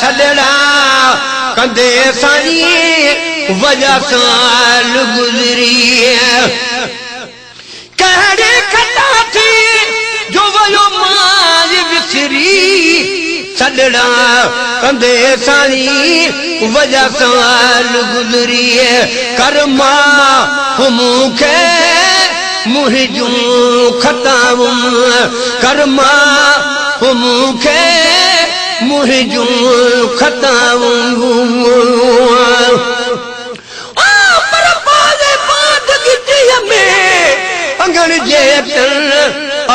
सदड़ा कंदे साई वजह साल गुजरी कहड़े खता थी जो वयो माज विसरी सदड़ा कंदे साई वजह साल गुजरी कर्मा मुखे मुहिजू खताम कर्मा मुखे मुहिजू खताम अंगण जे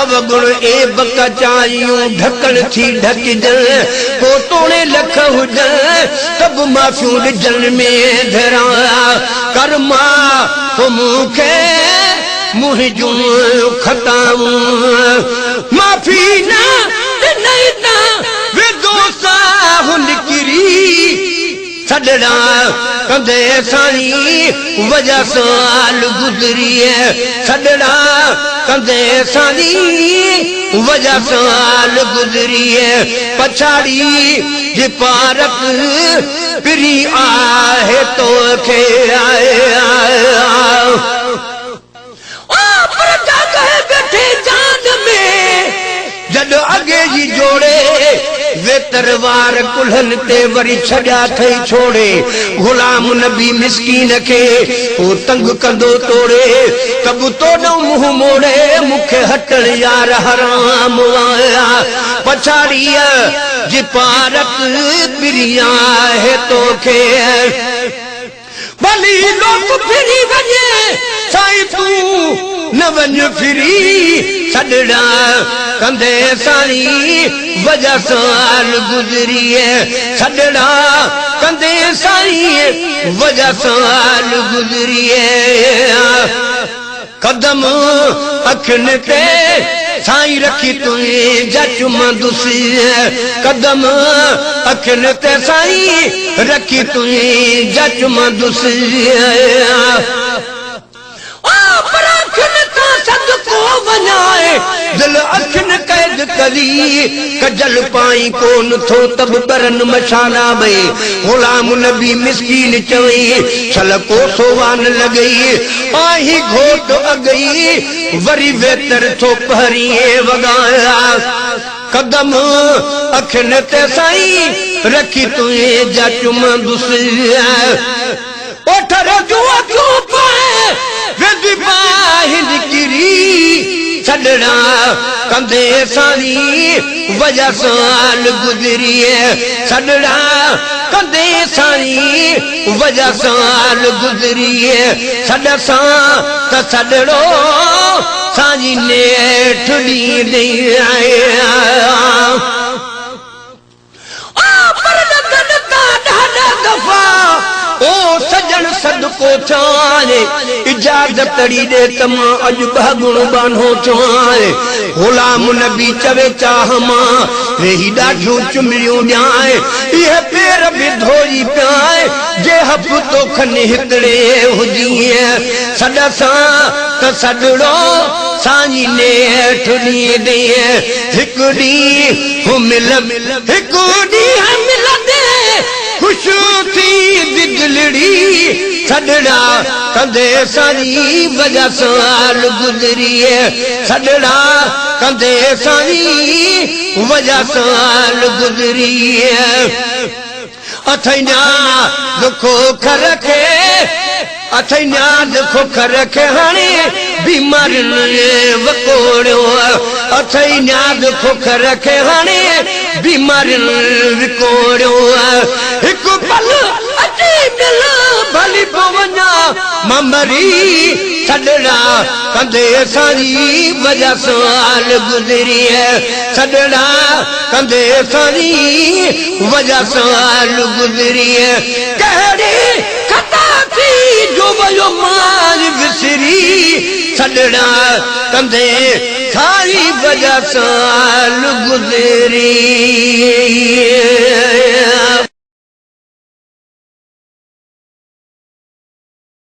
अब गुण ए बका चाहियूं ढकण थी ढकजन को तोड़े लख हुजन तब माफियूं ॾिजन में धरा कर्मा मुखे मुहिजू खताम माफी ना नहीं ना वे दोसा निकरी सदड़ा कंदे साई वजह साल गुजरी सदड़ा कंदे साई वजह साल गुजरी पछाड़ी जे पारक पिरी आहे तो खे आए बैठे चांद में जद अगे जी जोड़े वे तरवार कुल्हन ते वरी छड़ा थई छोड़े गुलाम नबी मिस्कीन के ओ तंग कंदो तोड़े तब तोड़ो मुंह मोड़े मुखे हटण यार हराम आया पछाड़ी जी पारक पिरिया है तो के भली लोग फिरी वने साईं तू न वन फिरी सदड़ा कंदे साई वजह साल गुजरी सदड़ा कंदे साई वजह साल गुजरी कदम अखन ते साई रखी तुए जचमंदुसी कदम अखन ते साई रखी तुए जचमंदुसी दिल अखन कैद कली कजल पाई कोन थो तब बरन मशाना बई गुलाम नबी मिस्कीन चवई छल को सोवान लगई आही घोट अगई वरी वेतर थो पहरिए वगाया कदम अखन ते साई रखी तुए जचमंदुसी ओठर जुआ क्यों पाए वे बाहि निकरी सदड़ा कंदे साई वजह साल गुजरी सदड़ा कंदे साई वजह साल गुजरी सद सा त सदड़ो साई ने ठुली दे आया ओ सजन सदको चाहे इजाजत तड़ी दे तम अज बगुण बानो चाहे गुलाम नबी चवे चाह मां वेही डाढो चुमरियूं ॾाए ये पेर भी धोई पाए जे हफ तो खने हिकड़े हुजी सद सा त सदड़ो साई ने ठुली दे हिकड़ी हो मिल हिकड़ी मिल दे खुश थी दिलड़ी सदड़ा कंदे साई वजह साल गुजरी सदड़ा कंदे साई वजह साल गुजरी अथैना दुखो खरखे अथैना दुखो खरखे हाणे बीमार वकोड़ो अथैना दुखो खरखे हाणे बीमार विकोड़ो एक पल अची मिल भली पवना ममरी सदड़ा कंदे साई वजह साल गुजरी सदड़ा कंदे साई वजह साल गुजरी कहड़ी खता थी जो वयो मार विसरी सदड़ा कंदे साई वजह साल गुजरी।